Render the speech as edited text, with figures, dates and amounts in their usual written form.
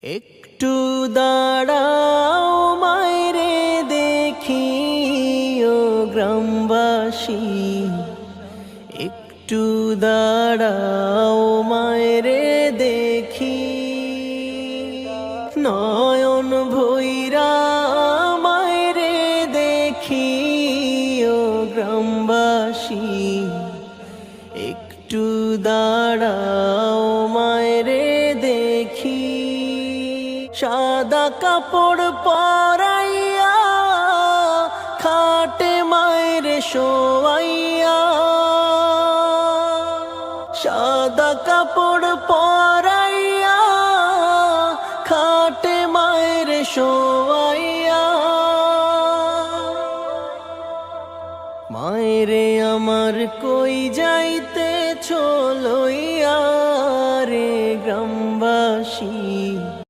একটু দাঁড়াও মায়রে দেখি ও গ্রামবাসী, একটু দাঁড়াও মায়রে দেখি। নয়ন ভৈরা মায়রে দেখি ও গ্রামবাসী, একটু দাঁড়াও মায়রে দেখি। সাদা কাপড় পরাইয়া খাটে মায়ের শোয়াইয়া, সাদা কাপড় পরাইয়া খাটে মায়ের শোয়াইয়া। মায়েরে আমার কই যাইতেছো লইয়া